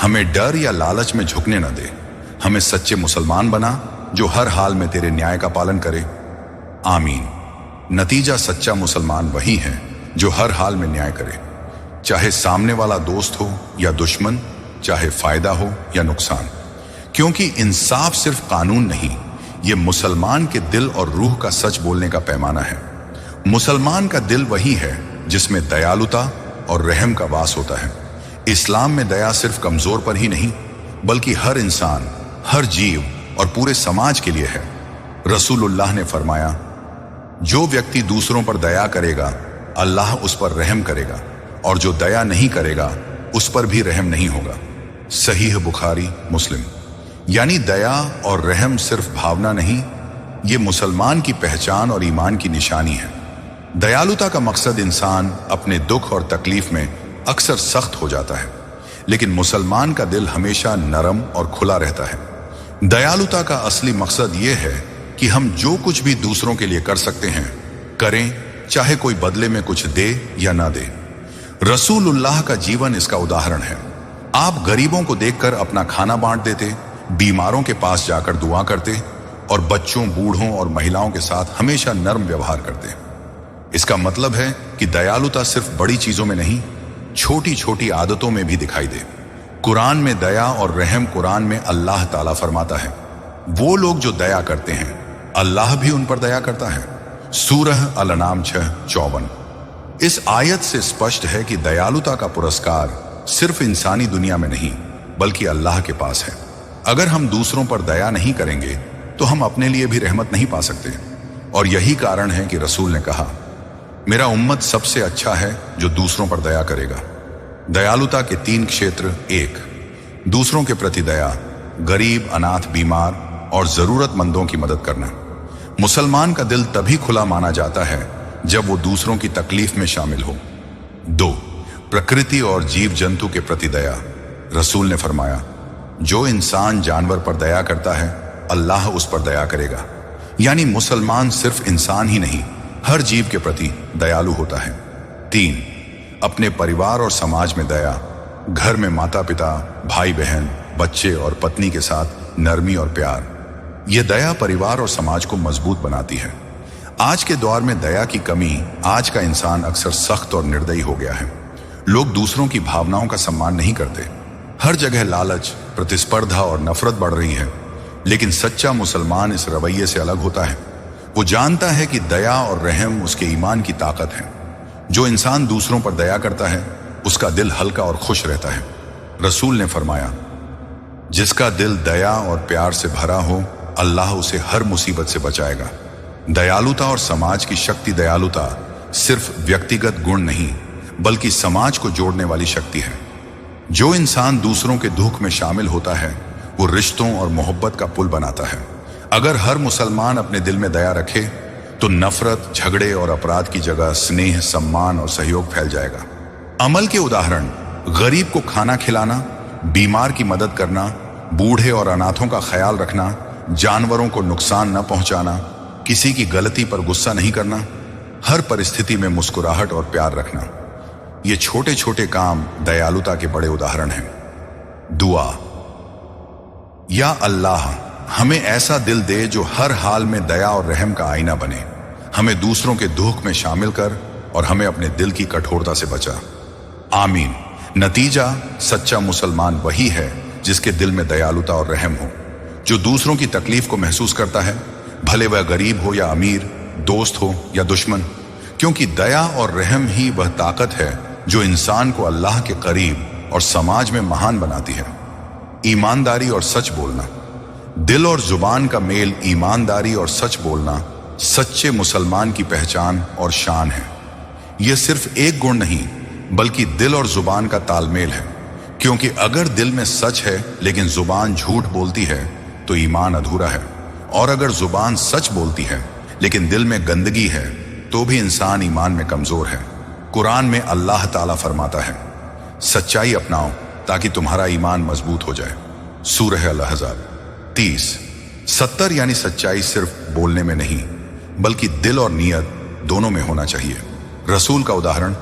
हमें डर या लालच में झुकने न दे। हमें सच्चे मुसलमान बना जो हर हाल में तेरे न्याय का पालन करे। आमीन। नतीजा, सच्चा मुसलमान वही है जो हर हाल में न्याय करे, चाहे सामने वाला दोस्त हो या दुश्मन, चाहे फायदा हो या नुकसान। क्योंकि इंसाफ सिर्फ कानून नहीं, ये मुसलमान के दिल और रूह का सच बोलने का पैमाना है। मुसलमान का दिल वही है जिसमें दयालुता और रहम का वास होता है। इस्लाम में दया सिर्फ कमजोर पर ही नहीं, बल्कि हर इंसान, हर जीव और पूरे समाज के लिए है। रसूलुल्लाह ने फरमाया, जो व्यक्ति दूसरों पर दया करेगा अल्लाह उस पर रहम करेगा, और जो दया नहीं करेगा उस पर भी रहम नहीं होगा। सहीह बुखारी, मुस्लिम। यानी दया और रहम सिर्फ भावना नहीं, ये मुसलमान की पहचान और ईमान की निशानी है। दयालुता का मकसद इंसान अपने दुख और तकलीफ में अक्सर सख्त हो जाता है, लेकिन मुसलमान का दिल हमेशा नरम और खुला रहता है। दयालुता का असली मकसद ये है कि हम जो कुछ भी दूसरों के लिए कर सकते हैं करें, चाहे कोई बदले में कुछ दे या ना दे। रसूलुल्लाह का जीवन इसका उदाहरण है। आप गरीबों को देखकर अपना खाना बांट देते, बीमारों के पास जाकर दुआ करते और बच्चों, बूढ़ों और महिलाओं के साथ हमेशा नर्म व्यवहार करते। इसका मतलब है कि दयालुता सिर्फ बड़ी चीजों में नहीं, छोटी छोटी आदतों में भी दिखाई दे। कुरान में दया और रहम। कुरान में अल्लाह ताला फरमाता है, वो लोग जो दया करते हैं अल्लाह भी उन पर दया करता है। सूरह अल-अनाम 6:54। इस आयत से स्पष्ट है कि दयालुता का पुरस्कार सिर्फ इंसानी दुनिया में नहीं, बल्कि अल्लाह के पास है। अगर हम दूसरों पर दया नहीं करेंगे तो हम अपने लिए भी रहमत नहीं पा सकते। और यही कारण है कि रसूल ने कहा, मेरा उम्मत सबसे अच्छा है जो दूसरों पर दया करेगा। दयालुता के 3 क्षेत्र। 1, दूसरों के प्रति दया, गरीब, अनाथ, बीमार और जरूरतमंदों की मदद करना। मुसलमान का दिल तभी खुला माना जाता है जब वो दूसरों की तकलीफ में शामिल हो। 2. प्रकृति और जीव जंतु के प्रति दया। रसूल ने फरमाया, जो इंसान जानवर पर दया करता है अल्लाह उस पर दया करेगा। यानी मुसलमान सिर्फ इंसान ही नहीं, हर जीव के प्रति दयालु होता है। 3. अपने परिवार और समाज में दया। घर में माता पिता, भाई बहन, बच्चे और पत्नी के साथ नरमी और प्यार। यह दया परिवार और समाज को मजबूत बनाती है। आज के दौर में दया की कमी, आज का इंसान अक्सर सख्त और निर्दयी हो गया है। लोग दूसरों की भावनाओं का सम्मान नहीं करते। हर जगह लालच, प्रतिस्पर्धा और नफरत बढ़ रही है। लेकिन सच्चा मुसलमान इस रवैये से अलग होता है। वो जानता है कि दया और रहम उसके ईमान की ताकत है। जो इंसान दूसरों पर दया करता है उसका दिल हल्का और खुश रहता है। रसूल ने फरमाया, जिसका दिल दया और प्यार से भरा हो अल्लाह उसे हर मुसीबत से बचाएगा। दयालुता और समाज की शक्ति। दयालुता सिर्फ व्यक्तिगत गुण नहीं बल्कि समाज को जोड़ने वाली शक्ति है। जो इंसान दूसरों के दुख में शामिल होता है वो रिश्तों और मोहब्बत का पुल बनाता है। अगर हर मुसलमान अपने दिल में दया रखे तो नफरत, झगड़े और अपराध की जगह स्नेह, सम्मान और सहयोग फैल जाएगा। अमल के उदाहरण, गरीब को खाना खिलाना, बीमार की मदद करना, बूढ़े और अनाथों का ख्याल रखना, जानवरों को नुकसान न पहुंचाना, किसी की गलती पर गुस्सा नहीं करना, हर परिस्थिति में मुस्कुराहट और प्यार रखना। ये छोटे छोटे काम दयालुता के बड़े उदाहरण हैं। दुआ। या अल्लाह, हमें ऐसा दिल दे जो हर हाल में दया और रहम का आईना बने। हमें दूसरों के दुख में शामिल कर और हमें अपने दिल की कठोरता से बचा। आमीन। नतीजा, सच्चा मुसलमान वही है जिसके दिल में दयालुता और रहम हो, जो दूसरों की तकलीफ को महसूस करता है, भले वह गरीब हो या अमीर, दोस्त हो या दुश्मन। क्योंकि दया और रहम ही वह ताकत है जो इंसान को अल्लाह के करीब और समाज में महान बनाती है। ईमानदारी और सच बोलना। दिल और जुबान का मेल, ईमानदारी और सच बोलना सच्चे मुसलमान की पहचान और शान है। यह सिर्फ एक गुण नहीं बल्कि दिल और जुबान का तालमेल है। क्योंकि अगर दिल में सच है लेकिन जुबान झूठ बोलती है तो ईमान अधूरा है, और अगर जुबान सच बोलती है लेकिन दिल में गंदगी है तो भी इंसान ईमान में कमजोर है। कुरान में अल्लाह ताला फरमाता है, सच्चाई अपनाओ ताकि तुम्हारा ईमान मजबूत हो जाए। सूरह अल-अहज़ाब 30। 70 यानी सच्चाई सिर्फ बोलने में नहीं बल्कि दिल और नियत दोनों में होना चाहिए। रसूल का उदाहरण,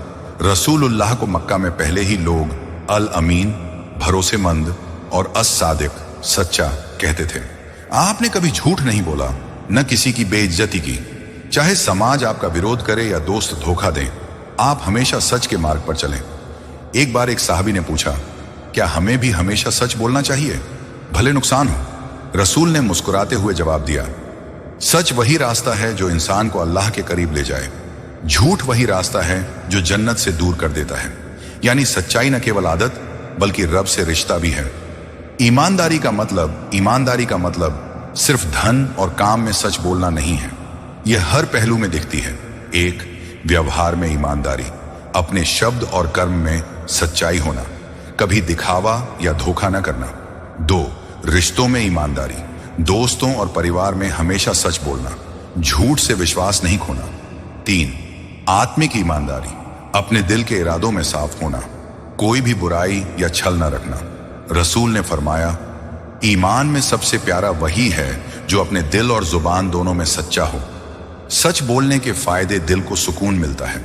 रसूलुल्लाह को मक्का में पहले ही लोग अल अमीन, भरोसेमंद, और अस-सादिक, सच्चा कहते थे। आपने कभी झूठ नहीं बोला, न किसी की बेइज्जती की। चाहे समाज आपका विरोध करे या दोस्त धोखा दें, आप हमेशा सच के मार्ग पर चलें। एक बार एक साहबी ने पूछा, क्या हमें भी हमेशा सच बोलना चाहिए, भले नुकसान हो? रसूल ने मुस्कुराते हुए जवाब दिया, सच वही रास्ता है जो इंसान को अल्लाह के करीब ले जाए। झूठ वही रास्ता है जो जन्नत से दूर कर देता है। यानी सच्चाई न केवल आदत बल्कि रब से रिश्ता भी है। ईमानदारी का मतलब सिर्फ धन और काम में सच बोलना नहीं है। यह हर पहलू में दिखती है। 1. व्यवहार में ईमानदारी, अपने शब्द और कर्म में सच्चाई होना, कभी दिखावा या धोखा न करना। 2. रिश्तों में ईमानदारी, दोस्तों और परिवार में हमेशा सच बोलना, झूठ से विश्वास नहीं खोना। 3. आत्मिक ईमानदारी, अपने दिल के इरादों में साफ होना, कोई भी बुराई या छल न रखना। रसूल ने फरमाया, ईमान में सबसे प्यारा वही है जो अपने दिल और जुबान दोनों में सच्चा हो। सच बोलने के फायदे, दिल को सुकून मिलता है।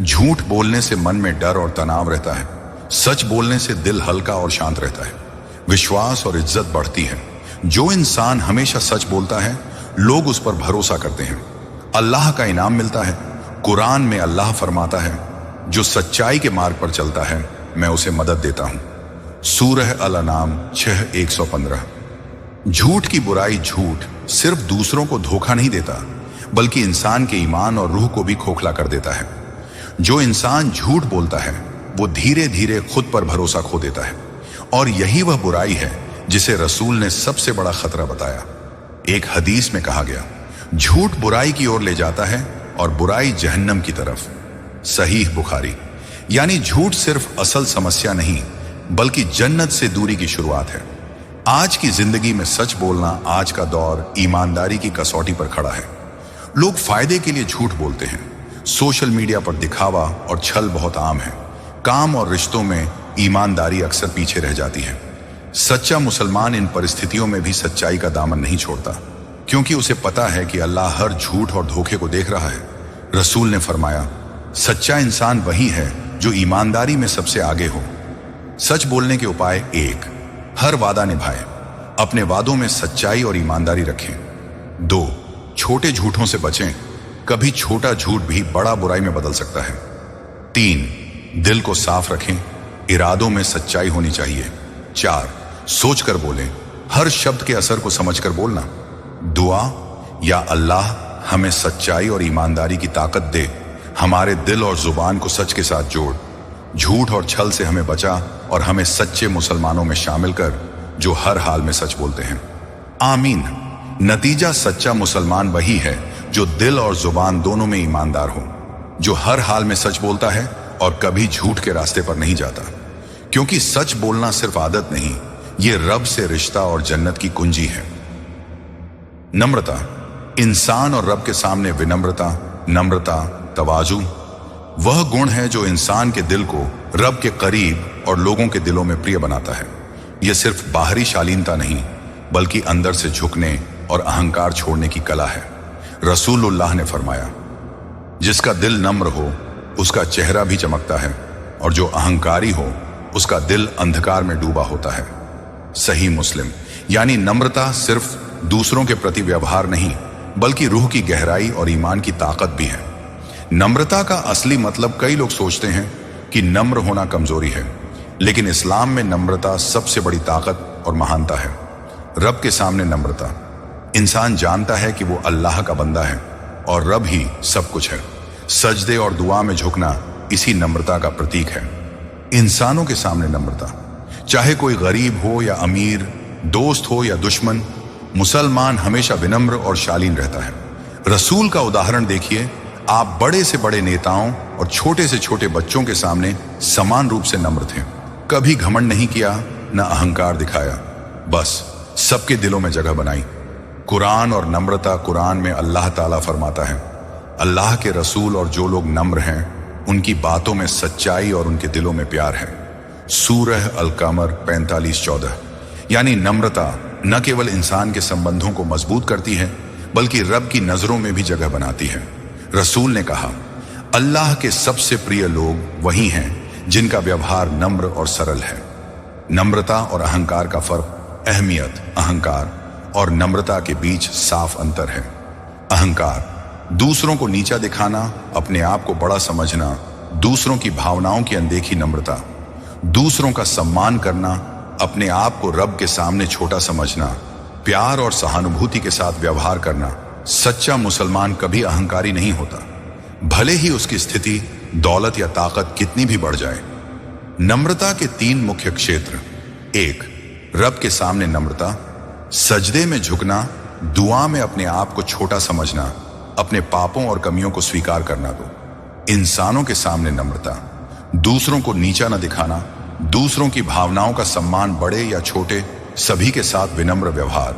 झूठ बोलने से मन में डर और तनाव रहता है। सच बोलने से दिल हल्का और शांत रहता है। विश्वास और इज्जत बढ़ती है। जो इंसान हमेशा सच बोलता है लोग उस पर भरोसा करते हैं, अल्लाह का इनाम मिलता है। कुरान में अल्लाह फरमाता है, जो सच्चाई के मार्ग पर चलता है मैं उसे मदद देता हूं। सूरह अल-अनाम 6:115। झूठ की बुराई, झूठ सिर्फ दूसरों को धोखा नहीं देता बल्कि इंसान के ईमान और रूह को भी खोखला कर देता है। जो इंसान झूठ बोलता है वो धीरे धीरे खुद पर भरोसा खो देता है, और यही वह बुराई है जिसे रसूल ने सबसे बड़ा खतरा बताया। एक हदीस में कहा गया, झूठ बुराई की ओर ले जाता है और बुराई जहन्नम की तरफ। सहीह बुखारी। यानी झूठ सिर्फ असल समस्या नहीं बल्कि जन्नत से दूरी की शुरुआत है। आज की जिंदगी में सच बोलना आज का दौर ईमानदारी की कसौटी पर खड़ा है। लोग फायदे के लिए झूठ बोलते हैं। सोशल मीडिया पर दिखावा और छल बहुत आम है। काम और रिश्तों में ईमानदारी अक्सर पीछे रह जाती है। सच्चा मुसलमान इन परिस्थितियों में भी सच्चाई का दामन नहीं छोड़ता, क्योंकि उसे पता है कि अल्लाह हर झूठ और धोखे को देख रहा है। रसूल ने फरमाया, सच्चा इंसान वही है जो ईमानदारी में सबसे आगे हो। सच बोलने के उपाय: 1. हर वादा निभाएं, अपने वादों में सच्चाई और ईमानदारी रखें। 2. छोटे झूठों से बचें, कभी छोटा झूठ भी बड़ा बुराई में बदल सकता है। 3. दिल को साफ रखें, इरादों में सच्चाई होनी चाहिए। 4. सोच कर बोलें, हर शब्द के असर को समझकर बोलना। दुआ: या अल्लाह हमें सच्चाई और ईमानदारी की ताकत दे, हमारे दिल और जुबान को सच के साथ जोड़, झूठ और छल से हमें बचा और हमें सच्चे मुसलमानों में शामिल कर जो हर हाल में सच बोलते हैं। आमीन। नतीजा: सच्चा मुसलमान वही है जो दिल और जुबान दोनों में ईमानदार हो, जो हर हाल में सच बोलता है और कभी झूठ के रास्ते पर नहीं जाता। क्योंकि सच बोलना सिर्फ आदत नहीं, ये रब से रिश्ता और जन्नत की कुंजी है। नम्रता: इंसान और रब के सामने विनम्रता, नम्रता, तवाजु वह गुण है जो इंसान के दिल को रब के करीब और लोगों के दिलों में प्रिय बनाता है। यह सिर्फ बाहरी शालीनता नहीं, बल्कि अंदर से झुकने और अहंकार छोड़ने की कला है। रसूलुल्लाह ने फरमाया, जिसका दिल नम्र हो उसका चेहरा भी चमकता है, और जो अहंकारी हो उसका दिल अंधकार में डूबा होता है। सही मुस्लिम। यानी नम्रता सिर्फ दूसरों के प्रति व्यवहार नहीं, बल्कि रूह की गहराई और ईमान की ताकत भी है। नम्रता का असली मतलब कई लोग सोचते हैं कि नम्र होना कमजोरी है, लेकिन इस्लाम में नम्रता सबसे बड़ी ताकत और महानता है। रब के सामने नम्रता: इंसान जानता है कि वो अल्लाह का बंदा है और रब ही सब कुछ है। सजदे और दुआ में झुकना इसी नम्रता का प्रतीक है। इंसानों के सामने नम्रता: चाहे कोई गरीब हो या अमीर, दोस्त हो या दुश्मन, मुसलमान हमेशा विनम्र और शालीन रहता है। रसूल का उदाहरण देखिए। आप बड़े से बड़े नेताओं और छोटे से छोटे बच्चों के सामने समान रूप से नम्र थे। कभी घमंड नहीं किया, न अहंकार दिखाया, बस सबके दिलों में जगह बनाई। कुरान और नम्रता: कुरान में अल्लाह ताला फरमाता है, अल्लाह के रसूल और जो लोग नम्र हैं उनकी बातों में सच्चाई और उनके दिलों में प्यार है। सूरह अल-कमर 45-14। यानी नम्रता न केवल इंसान के संबंधों को मजबूत करती है, बल्कि रब की नजरों में भी जगह बनाती है। रसूल ने कहा, अल्लाह के सबसे प्रिय लोग वही हैं जिनका व्यवहार नम्र और सरल है। नम्रता और अहंकार का फर्क: अहमियत: अहंकार और नम्रता के बीच साफ अंतर है। अहंकार: दूसरों को नीचा दिखाना, अपने आप को बड़ा समझना, दूसरों की भावनाओं की अनदेखी। नम्रता: दूसरों का सम्मान करना, अपने आप को रब के सामने छोटा समझना, प्यार और सहानुभूति के साथ व्यवहार करना। सच्चा मुसलमान कभी अहंकारी नहीं होता, भले ही उसकी स्थिति, दौलत या ताकत कितनी भी बढ़ जाए। नम्रता के 3 मुख्य क्षेत्र: 1. रब के सामने नम्रता: सजदे में झुकना, दुआ में अपने आप को छोटा समझना, अपने पापों और कमियों को स्वीकार करना। 2. इंसानों के सामने नम्रता: दूसरों को नीचा न दिखाना, दूसरों की भावनाओं का सम्मान, बड़े या छोटे सभी के साथ विनम्र व्यवहार।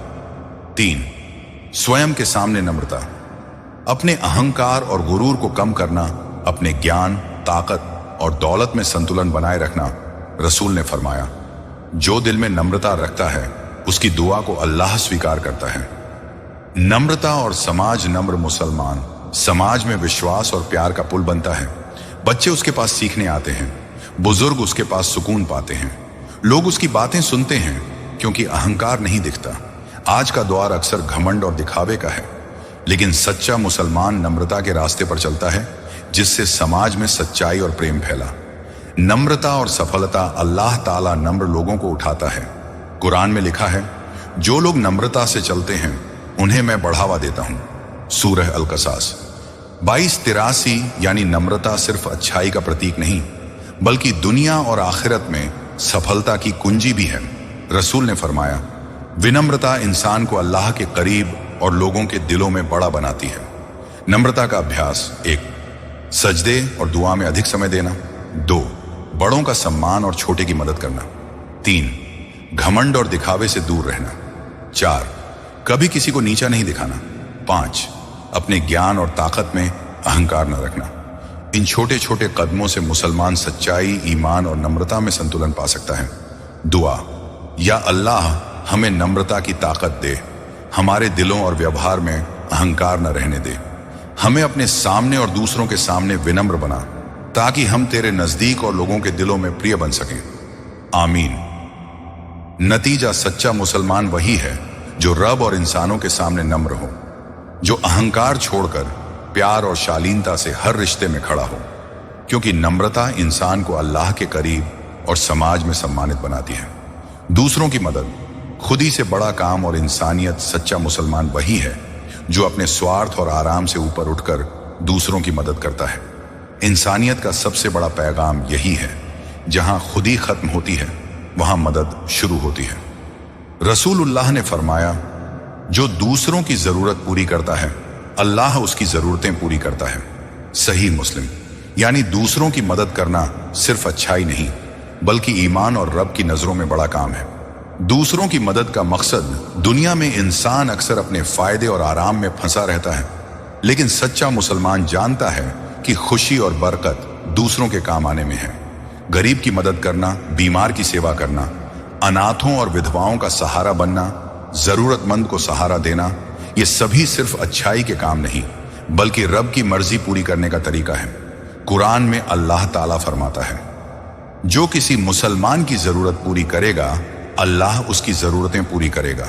3. स्वयं के सामने नम्रता: अपने अहंकार और गुरूर को कम करना, अपने ज्ञान, ताकत और दौलत में संतुलन बनाए रखना। रसूल ने फरमाया, जो दिल में नम्रता रखता है उसकी दुआ को अल्लाह स्वीकार करता है। नम्रता और समाज: नम्र मुसलमान समाज में विश्वास और प्यार का पुल बनता है। बच्चे उसके पास सीखने आते हैं, बुजुर्ग उसके पास सुकून पाते हैं, लोग उसकी बातें सुनते हैं, क्योंकि अहंकार नहीं दिखता। आज का दौर अक्सर घमंड और दिखावे का है, लेकिन सच्चा मुसलमान नम्रता के रास्ते पर चलता है, जिससे समाज में सच्चाई और प्रेम फैला। नम्रता और सफलता: अल्लाह ताला नम्र लोगों को उठाता है। कुरान में लिखा है, जो लोग नम्रता से चलते हैं उन्हें मैं बढ़ावा देता हूं। सूरह अल-कसास 22-83। यानी नम्रता सिर्फ अच्छाई का प्रतीक नहीं, बल्कि दुनिया और आखिरत में सफलता की कुंजी भी है। रसूल ने फरमाया, विनम्रता इंसान को अल्लाह के करीब और लोगों के दिलों में बड़ा बनाती है। नम्रता का अभ्यास: 1. सजदे और दुआ में अधिक समय देना। 2. बड़ों का सम्मान और छोटे की मदद करना। 3. घमंड और दिखावे से दूर रहना। 4. कभी किसी को नीचा नहीं दिखाना। 5. अपने ज्ञान और ताकत में अहंकार न रखना। इन छोटे छोटे कदमों से मुसलमान सच्चाई, ईमान और नम्रता में संतुलन पा सकता है। दुआ, या अल्लाह हमें नम्रता की ताकत दे, हमारे दिलों और व्यवहार में अहंकार न रहने दे, हमें अपने सामने और दूसरों के सामने विनम्र बना, ताकि हम तेरे नजदीक और लोगों के दिलों में प्रिय बन सकें। आमीन। नतीजा, सच्चा मुसलमान वही है जो रब और इंसानों के सामने नम्र हो, जो अहंकार छोड़कर प्यार और शालीनता से हर रिश्ते में खड़ा हो, क्योंकि नम्रता इंसान को अल्लाह के करीब और समाज में सम्मानित बनाती है। दूसरों की मदद खुद ही से बड़ा काम और इंसानियत। सच्चा मुसलमान वही है जो अपने स्वार्थ और आराम से ऊपर उठकर दूसरों की मदद करता है। इंसानियत का सबसे बड़ा पैगाम यही है, जहां खुदी खत्म होती है वहां मदद शुरू होती है। रसूलुल्लाह ने फरमाया, जो दूसरों की जरूरत पूरी करता है अल्लाह उसकी जरूरतें पूरी करता है। सही मुस्लिम। यानी दूसरों की मदद करना सिर्फ अच्छाई नहीं, बल्कि ईमान और रब की नजरों में बड़ा काम है। दूसरों की मदद का मकसद, दुनिया में इंसान अक्सर अपने फायदे और आराम में फंसा रहता है, लेकिन सच्चा मुसलमान जानता है कि खुशी और बरकत दूसरों के काम आने में है। गरीब की मदद करना, बीमार की सेवा करना, अनाथों और विधवाओं का सहारा बनना, जरूरतमंद को सहारा देना, ये सभी सिर्फ अच्छाई के काम नहीं, बल्कि रब की मर्जी पूरी करने का तरीका है। कुरान में अल्लाह ताला फरमाता है, जो किसी मुसलमान की जरूरत पूरी करेगा अल्लाह उसकी जरूरतें पूरी करेगा।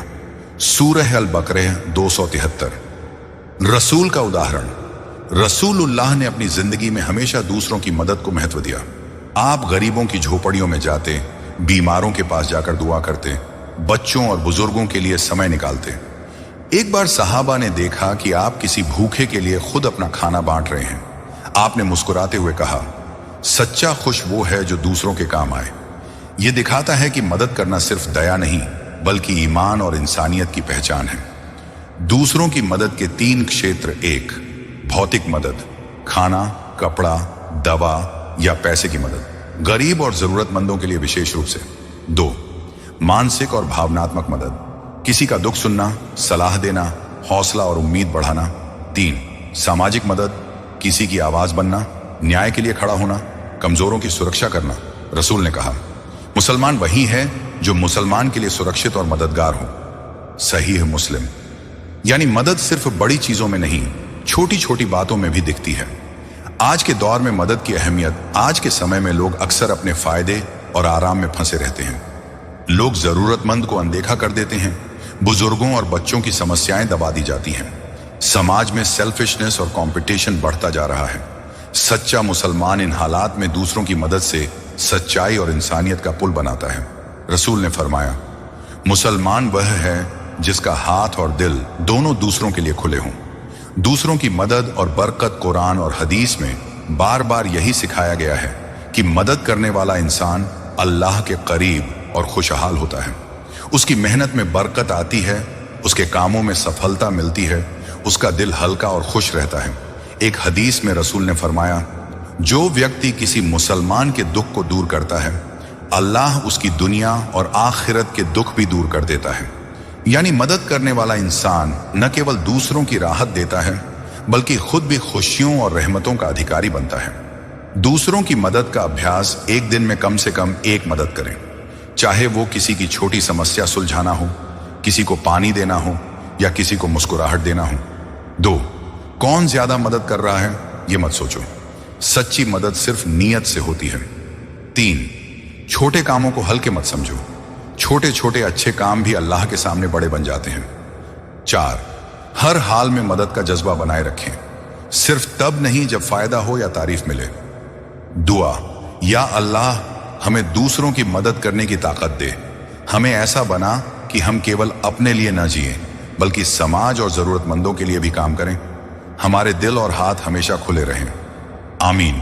सूरह अल बकरह 273। रसूल का उदाहरण, रसूलुल्लाह ने अपनी जिंदगी में हमेशा दूसरों की मदद को महत्व दिया। आप गरीबों की झोपड़ियों में जाते, बीमारों के पास जाकर दुआ करते, बच्चों और बुजुर्गों के लिए समय निकालते। एक बार सहाबा ने देखा कि आप किसी भूखे के लिए खुद अपना खाना बांट रहे हैं। आपने मुस्कुराते हुए कहा, सच्चा खुश वो है जो दूसरों के काम आए। ये दिखाता है कि मदद करना सिर्फ दया नहीं, बल्कि ईमान और इंसानियत की पहचान है। दूसरों की मदद के 3 क्षेत्र। 1. भौतिक मदद, खाना, कपड़ा, दवा या पैसे की मदद, गरीब और जरूरतमंदों के लिए विशेष रूप से। 2. मानसिक और भावनात्मक मदद, किसी का दुख सुनना, सलाह देना, हौसला और उम्मीद बढ़ाना। 3. सामाजिक मदद, किसी की आवाज बनना, न्याय के लिए खड़ा होना, कमजोरों की सुरक्षा करना। रसूल ने कहा, मुसलमान वही है जो मुसलमान के लिए सुरक्षित और मददगार हो। सही है मुस्लिम। यानी मदद सिर्फ बड़ी चीजों में नहीं, छोटी छोटी बातों में भी दिखती है। आज के दौर में मदद की अहमियत, आज के समय में लोग अक्सर अपने फायदे और आराम में फंसे रहते हैं। लोग जरूरतमंद को अनदेखा कर देते हैं, बुजुर्गों और बच्चों की समस्याएं दबा दी जाती हैं। समाज में सेल्फिशनेस और कंपटीशन बढ़ता जा रहा है। सच्चा मुसलमान इन हालात में दूसरों की मदद से सच्चाई और इंसानियत का पुल बनाता है। रसूल ने फरमाया, मुसलमान वह है जिसका हाथ और दिल दोनों दूसरों के लिए खुले हों। दूसरों की मदद और बरकत कुरान और हदीस में बार बार यही सिखाया गया है कि मदद करने वाला इंसान अल्लाह के करीब और खुशहाल होता है। उसकी मेहनत में बरकत आती है, उसके कामों में सफलता मिलती है, उसका दिल हल्का और खुश रहता है। एक हदीस में रसूल ने फरमाया, जो व्यक्ति किसी मुसलमान के दुख को दूर करता है, अल्लाह उसकी दुनिया और आखिरत के दुख भी दूर कर देता है। यानी मदद करने वाला इंसान न केवल दूसरों की राहत देता है, बल्कि खुद भी खुशियों और रहमतों का अधिकारी बनता है। दूसरों की मदद का अभ्यास, एक दिन में कम से कम एक मदद करें, चाहे वो किसी की छोटी समस्या सुलझाना हो, किसी को पानी देना हो या किसी को मुस्कुराहट देना हो। 2. कौन ज्यादा मदद कर रहा है ये मत सोचो, सच्ची मदद सिर्फ नीयत से होती है। 3. छोटे कामों को हल्के मत समझो, छोटे छोटे अच्छे काम भी अल्लाह के सामने बड़े बन जाते हैं। 4. हर हाल में मदद का जज्बा बनाए रखें, सिर्फ तब नहीं जब फायदा हो या तारीफ मिले। दुआ, या अल्लाह हमें दूसरों की मदद करने की ताकत दे, हमें ऐसा बना कि हम केवल अपने लिए ना जिए, बल्कि समाज और जरूरतमंदों के लिए भी काम करें। हमारे दिल और हाथ हमेशा खुले रहें। आमीन।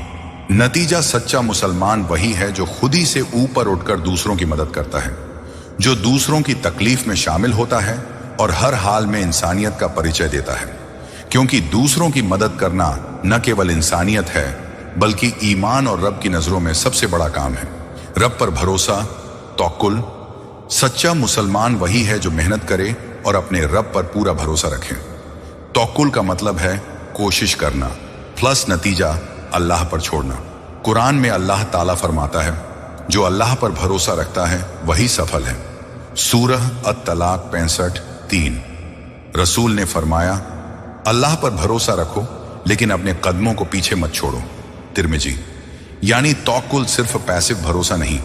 नतीजा, सच्चा मुसलमान वही है जो खुद ही से ऊपर उठकर दूसरों की मदद करता है, जो दूसरों की तकलीफ में शामिल होता है और हर हाल में इंसानियत का परिचय देता है। क्योंकि दूसरों की मदद करना न केवल इंसानियत है, बल्कि ईमान और रब की नजरों में सबसे बड़ा काम है। रब पर भरोसा, तौक्कुल, सच्चा मुसलमान वही है जो मेहनत करे और अपने रब पर पूरा भरोसा रखे। तौक्कुल का मतलब है कोशिश करना प्लस नतीजा अल्लाह पर छोड़ना। कुरान में अल्लाह ताला फरमाता है, जो अल्लाह पर भरोसा रखता है वही सफल है। सूरह अत-तलाक 65:3। रसूल ने फरमाया, अल्लाह पर भरोसा रखो लेकिन अपने कदमों को पीछे मत छोड़ो। तिरमिजी। यानी तौक्कुल सिर्फ पैसिव भरोसा नहीं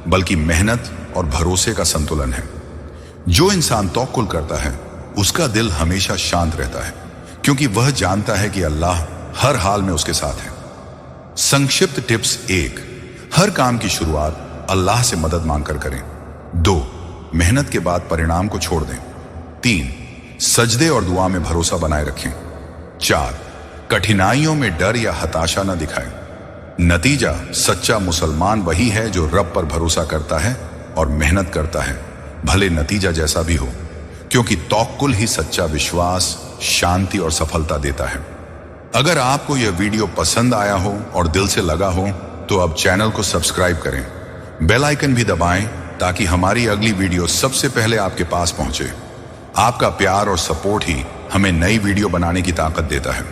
बल्कि मेहनत और भरोसे का संतुलन है। जो इंसान तौक्कुल करता है उसका दिल हमेशा शांत रहता है क्योंकि वह जानता है कि अल्लाह हर हाल में उसके साथ है। संक्षिप्त टिप्स: 1. हर काम की शुरुआत अल्लाह से मदद मांगकर करें। 2. मेहनत के बाद परिणाम को छोड़ दें। 3. सजदे और दुआ में भरोसा बनाए रखें। 4. कठिनाइयों में डर या हताशा न दिखाएं। नतीजा: सच्चा मुसलमान वही है जो रब पर भरोसा करता है और मेहनत करता है, भले नतीजा जैसा भी हो, क्योंकि तौक्कुल ही सच्चा विश्वास, शांति और सफलता देता है। अगर आपको यह वीडियो पसंद आया हो और दिल से लगा हो तो अब चैनल को सब्सक्राइब करें, बेल आइकन भी दबाएं ताकि हमारी अगली वीडियो सबसे पहले आपके पास पहुंचे। आपका प्यार और सपोर्ट ही हमें नई वीडियो बनाने की ताकत देता है।